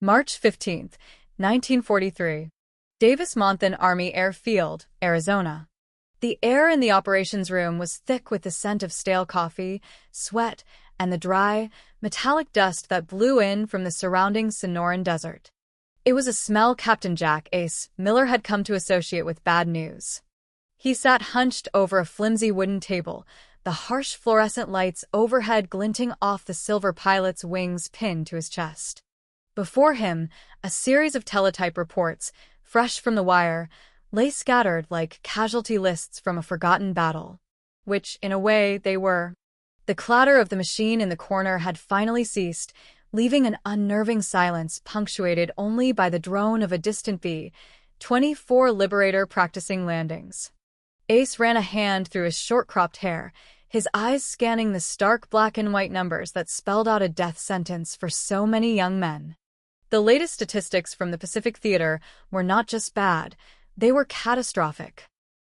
March 15, 1943. Davis-Monthan Army Air Field, Arizona. The air in the operations room was thick with the scent of stale coffee, sweat, and the dry, metallic dust that blew in from the surrounding Sonoran desert. It was a smell Captain Jack Ace Miller had come to associate with bad news. He sat hunched over a flimsy wooden table, the harsh fluorescent lights overhead glinting off the silver pilot's wings pinned to his chest. Before him, a series of teletype reports, fresh from the wire, lay scattered like casualty lists from a forgotten battle. Which, in a way, they were. The clatter of the machine in the corner had finally ceased, leaving an unnerving silence punctuated only by the drone of a distant B-24 Liberator practicing landings. Ace ran a hand through his short-cropped hair, his eyes scanning the stark black and white numbers that spelled out a death sentence for so many young men. The latest statistics from the Pacific Theater were not just bad, they were catastrophic.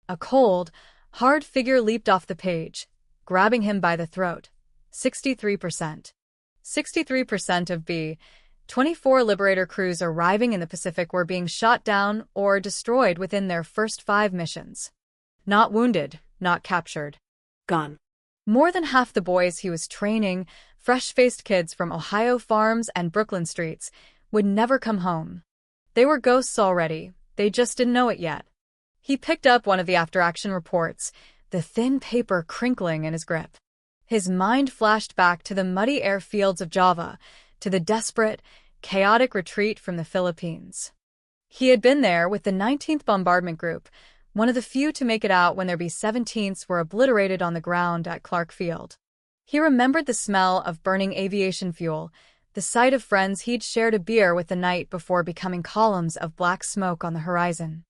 A cold, hard figure leaped off the page, grabbing him by the throat. 63%. 63% of B-24 Liberator crews arriving in the Pacific were being shot down or destroyed within their first 5 missions. Not wounded, not captured. Gone. More than half the boys he was training, fresh-faced kids from Ohio farms and Brooklyn streets, would never come home. They were ghosts already, they just didn't know it yet. He picked up one of the after-action reports, the thin paper crinkling in his grip. His mind flashed back to the muddy airfields of Java, to the desperate, chaotic retreat from the Philippines. He had been there with the 19th Bombardment Group, one of the few to make it out when their B-17s were obliterated on the ground at Clark Field. He remembered the smell of burning aviation fuel, the sight of friends he'd shared a beer with the night before becoming columns of black smoke on the horizon.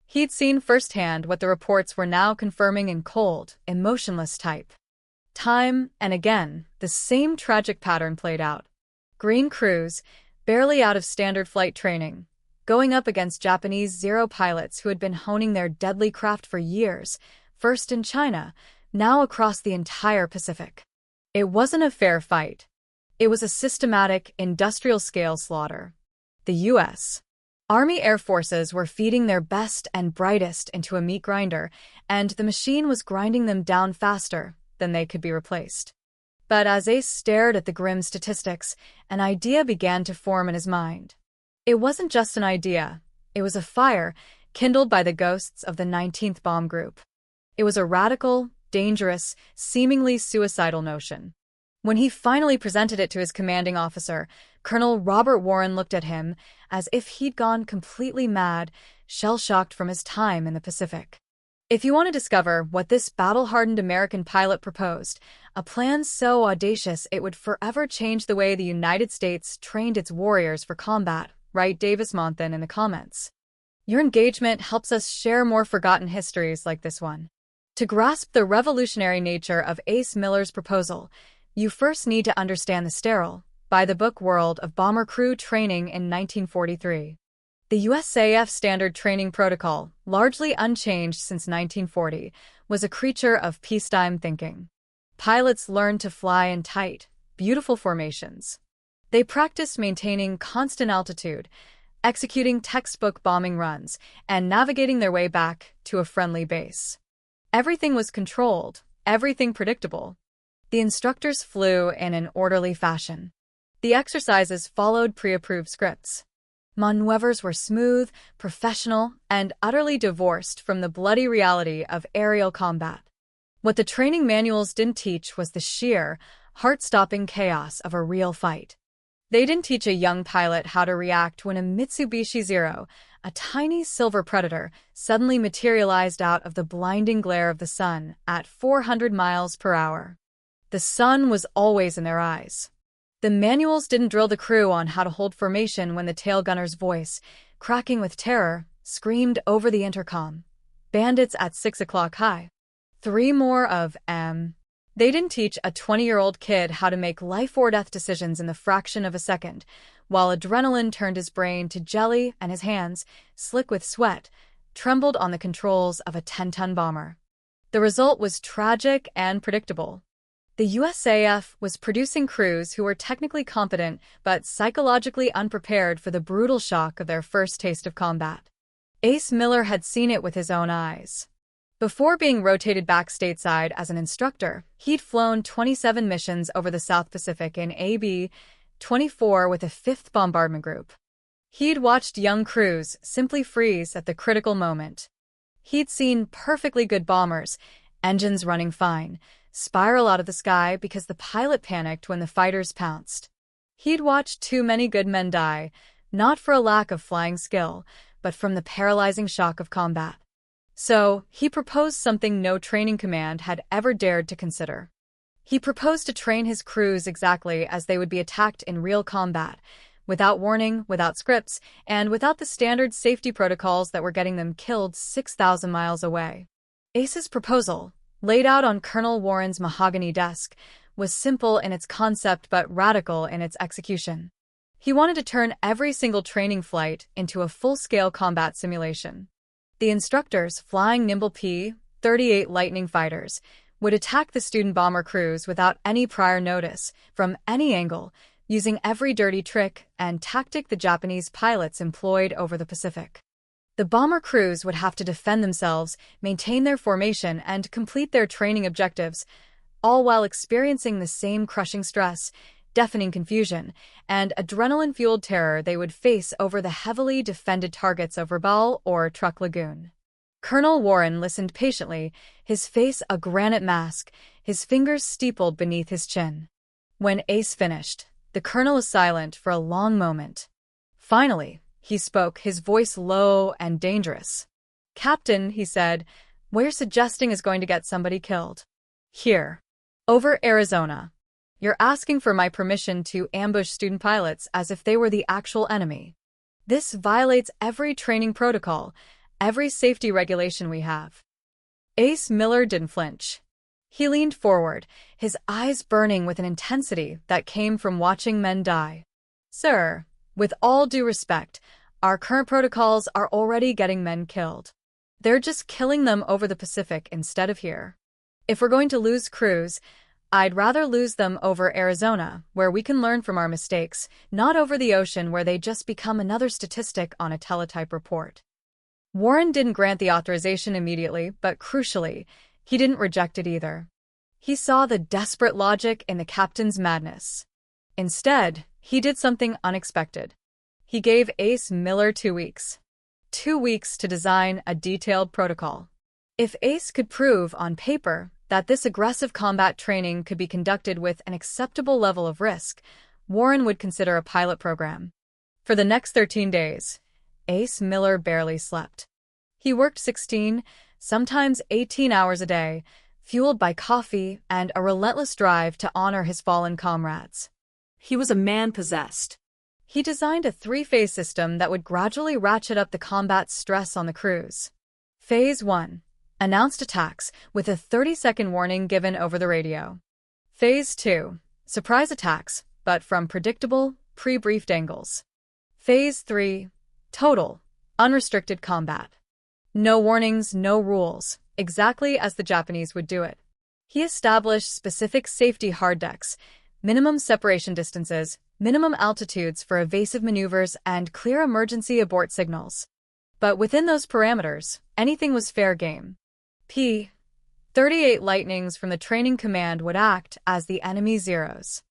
He'd seen firsthand what the reports were now confirming in cold, emotionless type. Time and again, the same tragic pattern played out. Green crews, barely out of standard flight training, going up against Japanese Zero pilots who had been honing their deadly craft for years, first in China, now across the entire Pacific. It wasn't a fair fight. It was a systematic, industrial-scale slaughter. The U.S. Army Air Forces were feeding their best and brightest into a meat grinder, and the machine was grinding them down faster than they could be replaced. But as Ace stared at the grim statistics, an idea began to form in his mind. It wasn't just an idea. It was a fire kindled by the ghosts of the 19th Bomb Group. It was a radical, dangerous, seemingly suicidal notion. When he finally presented it to his commanding officer, Colonel Robert Warren looked at him as if he'd gone completely mad, shell-shocked from his time in the Pacific. If you want to discover what this battle-hardened American pilot proposed, a plan so audacious it would forever change the way the United States trained its warriors for combat, write Davis-Monthan in the comments. Your engagement helps us share more forgotten histories like this one. To grasp the revolutionary nature of Ace Miller's proposal, you first need to understand the sterile, by-the-book world of bomber crew training in 1943. The USAF Standard Training Protocol, largely unchanged since 1940, was a creature of peacetime thinking. Pilots learned to fly in tight, beautiful formations. They practiced maintaining constant altitude, executing textbook bombing runs, and navigating their way back to a friendly base. Everything was controlled, everything predictable. The instructors flew in an orderly fashion. The exercises followed pre-approved scripts. Maneuvers were smooth, professional, and utterly divorced from the bloody reality of aerial combat. What the training manuals didn't teach was the sheer, heart-stopping chaos of a real fight. They didn't teach a young pilot how to react when a Mitsubishi Zero, a tiny silver predator, suddenly materialized out of the blinding glare of the sun at 400 miles per hour. The sun was always in their eyes. The manuals didn't drill the crew on how to hold formation when the tail gunner's voice, cracking with terror, screamed over the intercom. Bandits at 6 o'clock high. 3 more of M. They didn't teach a 20-year-old kid how to make life-or-death decisions in the fraction of a second, while adrenaline turned his brain to jelly and his hands, slick with sweat, trembled on the controls of a 10-ton bomber. The result was tragic and predictable. The USAF was producing crews who were technically competent but psychologically unprepared for the brutal shock of their first taste of combat. Ace Miller had seen it with his own eyes. Before being rotated back stateside as an instructor, he'd flown 27 missions over the South Pacific in AB-24 with a 5th Bombardment Group. He'd watched young crews simply freeze at the critical moment. He'd seen perfectly good bombers, engines running fine, spiral out of the sky because the pilot panicked when the fighters pounced. He'd watched too many good men die, not for a lack of flying skill, but from the paralyzing shock of combat. So, he proposed something no training command had ever dared to consider. He proposed to train his crews exactly as they would be attacked in real combat, without warning, without scripts, and without the standard safety protocols that were getting them killed 6,000 miles away. Ace's proposal, laid out on Colonel Warren's mahogany desk, was simple in its concept but radical in its execution. He wanted to turn every single training flight into a full-scale combat simulation. The instructors, flying nimble P-38 Lightning fighters, would attack the student bomber crews without any prior notice, from any angle, using every dirty trick and tactic the Japanese pilots employed over the Pacific. The bomber crews would have to defend themselves, maintain their formation, and complete their training objectives, all while experiencing the same crushing stress, deafening confusion, and adrenaline-fueled terror they would face over the heavily defended targets of Rabaul or Truk Lagoon. Colonel Warren listened patiently, his face a granite mask, his fingers steepled beneath his chin. When Ace finished, the colonel was silent for a long moment. Finally, he spoke, his voice low and dangerous. "Captain," he said, "what you're suggesting is going to get somebody killed. Here. Over Arizona. You're asking for my permission to ambush student pilots as if they were the actual enemy. This violates every training protocol, every safety regulation we have." Ace Miller didn't flinch. He leaned forward, his eyes burning with an intensity that came from watching men die. "Sir, with all due respect, our current protocols are already getting men killed. They're just killing them over the Pacific instead of here. If we're going to lose crews, I'd rather lose them over Arizona, where we can learn from our mistakes, not over the ocean where they just become another statistic on a teletype report." Warren didn't grant the authorization immediately, but crucially, he didn't reject it either. He saw the desperate logic in the captain's madness. Instead, he did something unexpected. He gave Ace Miller 2 weeks. 2 weeks to design a detailed protocol. If Ace could prove on paper that this aggressive combat training could be conducted with an acceptable level of risk, Warren would consider a pilot program. For the next 13 days, Ace Miller barely slept. He worked 16, sometimes 18 hours a day, fueled by coffee and a relentless drive to honor his fallen comrades. He was a man possessed. He designed a 3-phase system that would gradually ratchet up the combat stress on the crews. Phase 1. Announced attacks, with a 30-second warning given over the radio. Phase 2. Surprise attacks, but from predictable, pre-briefed angles. Phase 3. Total, unrestricted combat. No warnings, no rules, exactly as the Japanese would do it. He established specific safety hard decks, minimum separation distances, minimum altitudes for evasive maneuvers, and clear emergency abort signals. But within those parameters, anything was fair game. P-38 Lightnings from the training command would act as the enemy Zeros.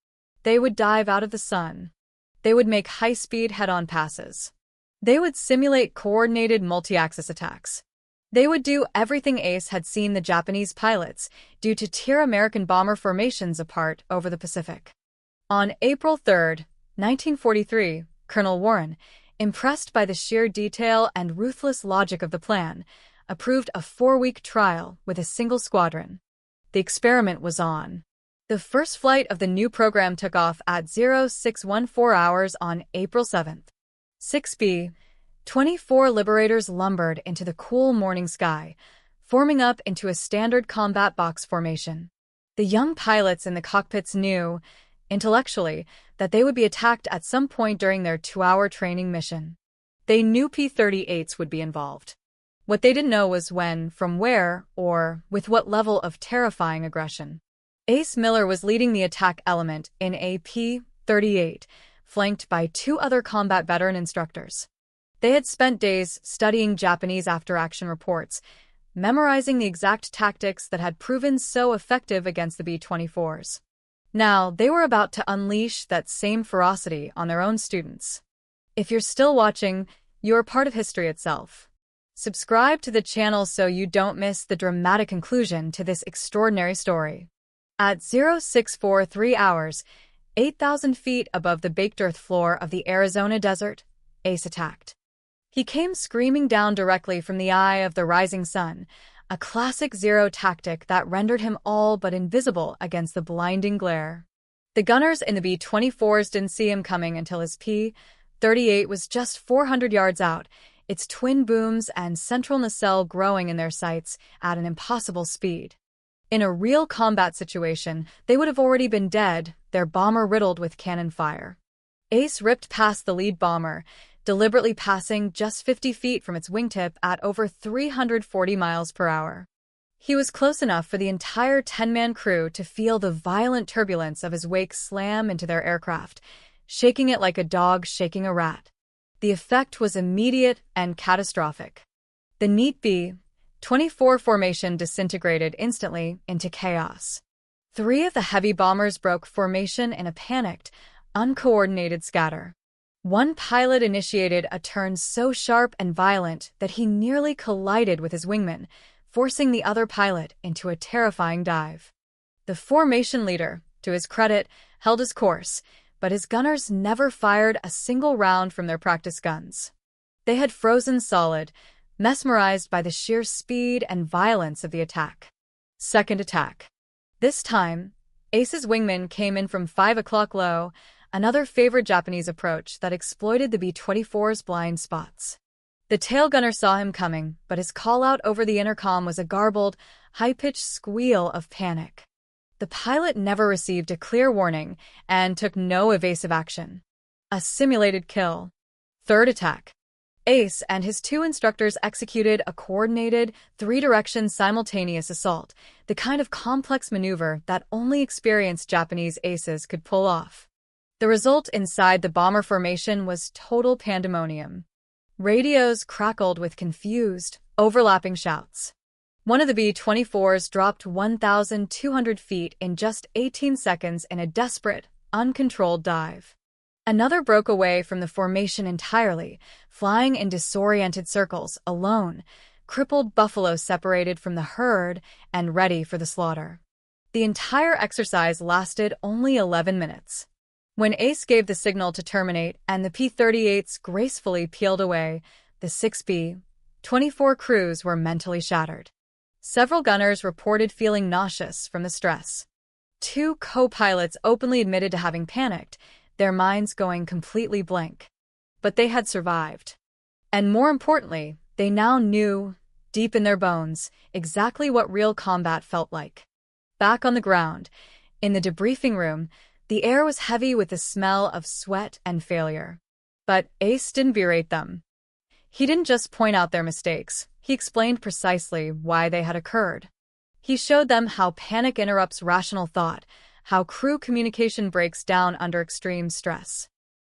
They would dive out of the sun. They would make high-speed head-on passes. They would simulate coordinated multi-axis attacks. They would do everything Ace had seen the Japanese pilots do to tear American bomber formations apart over the Pacific. On April 3, 1943, Colonel Warren, impressed by the sheer detail and ruthless logic of the plan, approved a 4-week trial with a single squadron. The experiment was on. The first flight of the new program took off at 0614 hours on April 7th. 6B-24 Liberators lumbered into the cool morning sky, forming up into a standard combat box formation. The young pilots in the cockpits knew, intellectually, that they would be attacked at some point during their 2-hour training mission. They knew P-38s would be involved. What they didn't know was when, from where, or with what level of terrifying aggression. Ace Miller was leading the attack element in a P-38, flanked by two other combat veteran instructors. They had spent days studying Japanese after-action reports, memorizing the exact tactics that had proven so effective against the B-24s. Now, they were about to unleash that same ferocity on their own students. If you're still watching, you're part of history itself. Subscribe to the channel so you don't miss the dramatic conclusion to this extraordinary story. At 0643 hours, 8,000 feet above the baked earth floor of the Arizona desert, Ace attacked. He came screaming down directly from the eye of the rising sun, a classic Zero tactic that rendered him all but invisible against the blinding glare. The gunners in the B-24s didn't see him coming until his P-38 was just 400 yards out, its twin booms and central nacelle growing in their sights at an impossible speed. In a real combat situation, they would have already been dead, their bomber riddled with cannon fire. Ace ripped past the lead bomber, deliberately passing just 50 feet from its wingtip at over 340 miles per hour. He was close enough for the entire 10-man crew to feel the violent turbulence of his wake slam into their aircraft, shaking it like a dog shaking a rat. The effect was immediate and catastrophic. The neat B-24 formation disintegrated instantly into chaos. 3 of the heavy bombers broke formation in a panicked, uncoordinated scatter. One pilot initiated a turn so sharp and violent that he nearly collided with his wingman, forcing the other pilot into a terrifying dive. The formation leader, to his credit, held his course, but his gunners never fired a single round from their practice guns. They had frozen solid, mesmerized by the sheer speed and violence of the attack. Second attack. This time, Ace's wingman came in from 5 o'clock low, another favorite Japanese approach that exploited the B-24's blind spots. The tail gunner saw him coming, but his call-out over the intercom was a garbled, high-pitched squeal of panic. The pilot never received a clear warning and took no evasive action. A simulated kill. Third attack. Ace and his 2 instructors executed a coordinated, 3-direction simultaneous assault, the kind of complex maneuver that only experienced Japanese aces could pull off. The result inside the bomber formation was total pandemonium. Radios crackled with confused, overlapping shouts. One of the B-24s dropped 1,200 feet in just 18 seconds in a desperate, uncontrolled dive. Another broke away from the formation entirely, flying in disoriented circles, alone, crippled buffalo separated from the herd and ready for the slaughter. The entire exercise lasted only 11 minutes. When Ace gave the signal to terminate and the P-38s gracefully peeled away, the 6 B-24 crews were mentally shattered. Several gunners reported feeling nauseous from the stress. 2 co-pilots openly admitted to having panicked, their minds going completely blank. But they had survived. And more importantly, they now knew, deep in their bones, exactly what real combat felt like. Back on the ground, in the debriefing room, the air was heavy with the smell of sweat and failure. But Ace didn't berate them. He didn't just point out their mistakes, he explained precisely why they had occurred. He showed them how panic interrupts rational thought, how crew communication breaks down under extreme stress.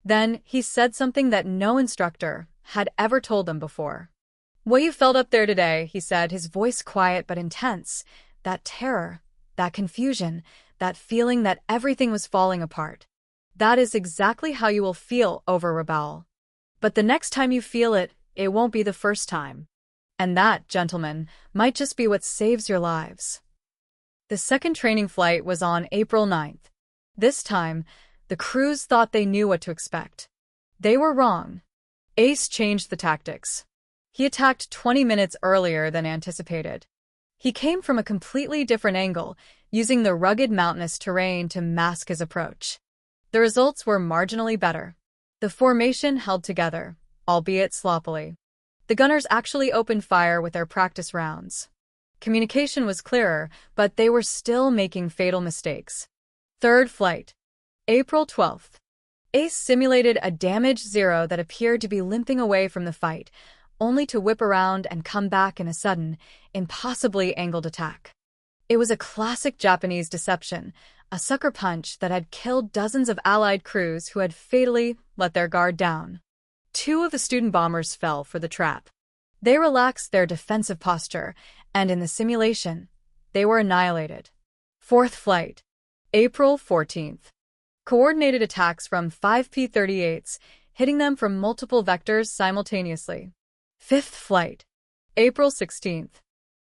Then he said something that no instructor had ever told them before. "What you felt up there today," he said, his voice quiet but intense, "that terror, that confusion, that feeling that everything was falling apart. That is exactly how you will feel over Rabaul. But the next time you feel it, it won't be the first time. And that, gentlemen, might just be what saves your lives." The second training flight was on April 9th. This time, the crews thought they knew what to expect. They were wrong. Ace changed the tactics. He attacked 20 minutes earlier than anticipated. He came from a completely different angle, using the rugged mountainous terrain to mask his approach. The results were marginally better. The formation held together, albeit sloppily. The gunners actually opened fire with their practice rounds. Communication was clearer, but they were still making fatal mistakes. Third flight. April 12th. Ace simulated a damaged Zero that appeared to be limping away from the fight, only to whip around and come back in a sudden, impossibly angled attack. It was a classic Japanese deception, a sucker punch that had killed dozens of Allied crews who had fatally let their guard down. Two of the student bombers fell for the trap. They relaxed their defensive posture, and in the simulation, they were annihilated. Fourth flight, April 14th. Coordinated attacks from 5 P-38s, hitting them from multiple vectors simultaneously. Fifth flight, April 16th.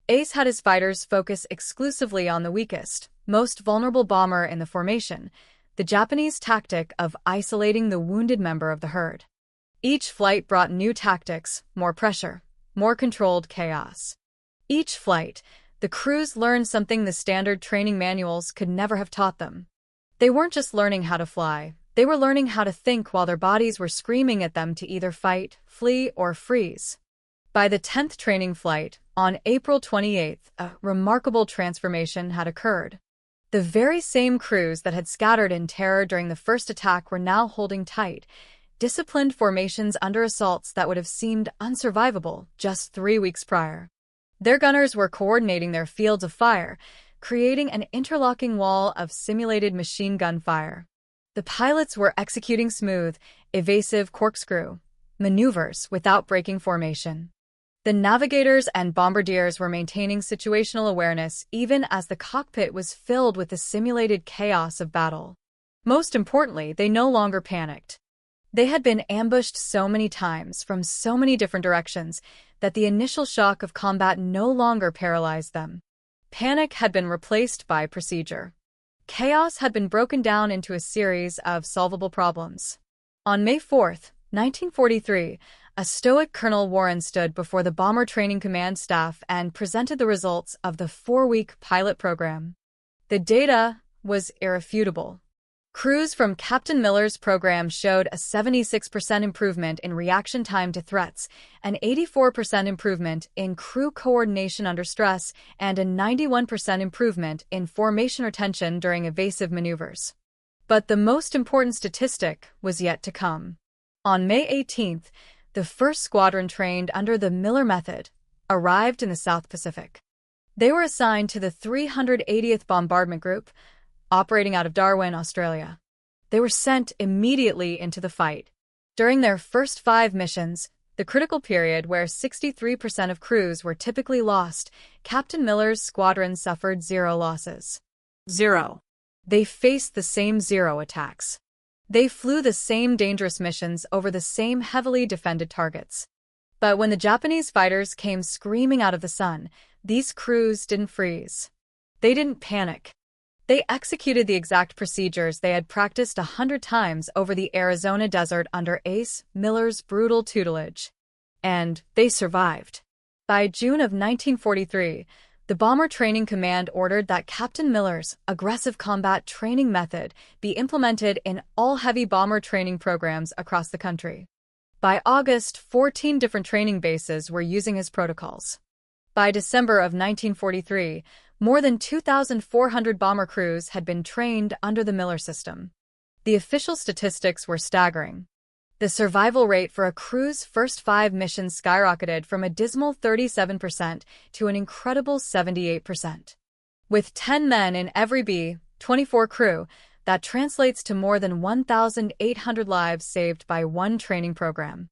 Ace had his fighters focus exclusively on the weakest, most vulnerable bomber in the formation, the Japanese tactic of isolating the wounded member of the herd. Each flight brought new tactics, more pressure, more controlled chaos. Each flight, the crews learned something the standard training manuals could never have taught them. They weren't just learning how to fly, they were learning how to think while their bodies were screaming at them to either fight, flee, or freeze. By the 10th training flight, on April 28th, a remarkable transformation had occurred. The very same crews that had scattered in terror during the first attack were now holding tight, disciplined formations under assaults that would have seemed unsurvivable just 3 weeks prior. Their gunners were coordinating their fields of fire, creating an interlocking wall of simulated machine gun fire. The pilots were executing smooth, evasive corkscrew maneuvers without breaking formation. The navigators and bombardiers were maintaining situational awareness even as the cockpit was filled with the simulated chaos of battle. Most importantly, they no longer panicked. They had been ambushed so many times from so many different directions that the initial shock of combat no longer paralyzed them. Panic had been replaced by procedure. Chaos had been broken down into a series of solvable problems. On May 4, 1943, a stoic Colonel Warren stood before the Bomber Training Command staff and presented the results of the 4-week pilot program. The data was irrefutable. Crews from Captain Miller's program showed a 76% improvement in reaction time to threats, an 84% improvement in crew coordination under stress, and a 91% improvement in formation retention during evasive maneuvers. But the most important statistic was yet to come. On May 18th, the first squadron trained under the Miller method arrived in the South Pacific. They were assigned to the 380th Bombardment Group, operating out of Darwin, Australia. They were sent immediately into the fight. During their first 5 missions, the critical period where 63% of crews were typically lost, Captain Miller's squadron suffered 0 losses. 0. They faced the same 0 attacks. They flew the same dangerous missions over the same heavily defended targets. But when the Japanese fighters came screaming out of the sun, these crews didn't freeze. They didn't panic. They executed the exact procedures they had practiced 100 times over the Arizona desert under Ace Miller's brutal tutelage. And they survived. By June of 1943, the Bomber Training Command ordered that Captain Miller's aggressive combat training method be implemented in all heavy bomber training programs across the country. By August, 14 different training bases were using his protocols. By December of 1943, more than 2,400 bomber crews had been trained under the Miller system. The official statistics were staggering. The survival rate for a crew's first 5 missions skyrocketed from a dismal 37% to an incredible 78%. With 10 men in every B-24 crew, that translates to more than 1,800 lives saved by one training program.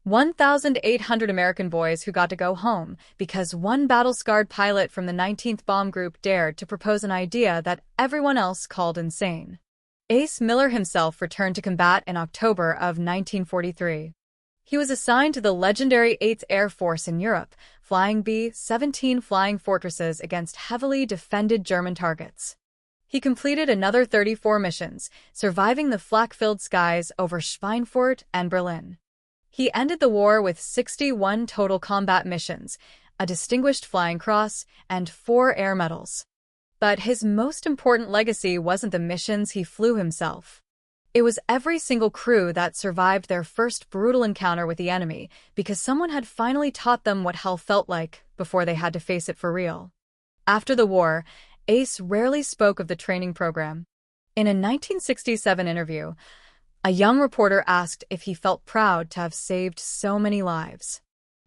1,800 American boys who got to go home because one battle-scarred pilot from the 19th Bomb Group dared to propose an idea that everyone else called insane. Ace Miller himself returned to combat in October of 1943. He was assigned to the legendary 8th Air Force in Europe, flying B-17 Flying Fortresses against heavily defended German targets. He completed another 34 missions, surviving the flak-filled skies over Schweinfurt and Berlin. He ended the war with 61 total combat missions, a Distinguished Flying Cross, and 4 air medals. But his most important legacy wasn't the missions he flew himself. It was every single crew that survived their first brutal encounter with the enemy because someone had finally taught them what hell felt like before they had to face it for real. After the war, Ace rarely spoke of the training program. In a 1967 interview, a young reporter asked if he felt proud to have saved so many lives.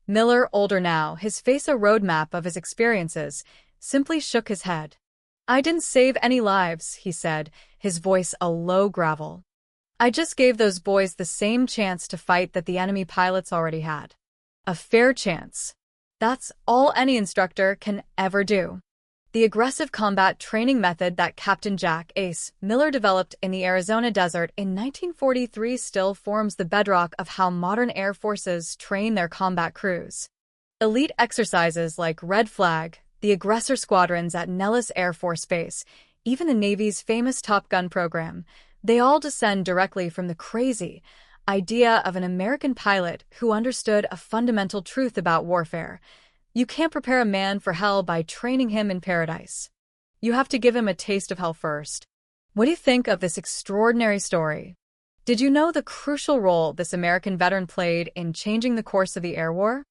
Miller, older now, his face a roadmap of his experiences, simply shook his head. I didn't save any lives, he said, his voice a low gravel. I just gave those boys the same chance to fight that the enemy pilots already had. A fair chance. That's all any instructor can ever do. The aggressive combat training method that Captain Jack Ace Miller developed in the Arizona desert in 1943 still forms the bedrock of how modern air forces train their combat crews. Elite exercises like Red Flag, the aggressor squadrons at Nellis Air Force Base, even the Navy's famous Top Gun program, they all descend directly from the crazy idea of an American pilot who understood a fundamental truth about warfare. You can't prepare a man for hell by training him in paradise. You have to give him a taste of hell first. What do you think of this extraordinary story? Did you know the crucial role this American veteran played in changing the course of the air war?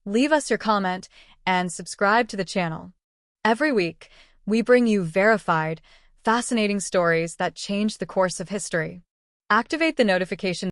Leave us your comment and subscribe to the channel. Every week, we bring you verified, fascinating stories that change the course of history. Activate the notification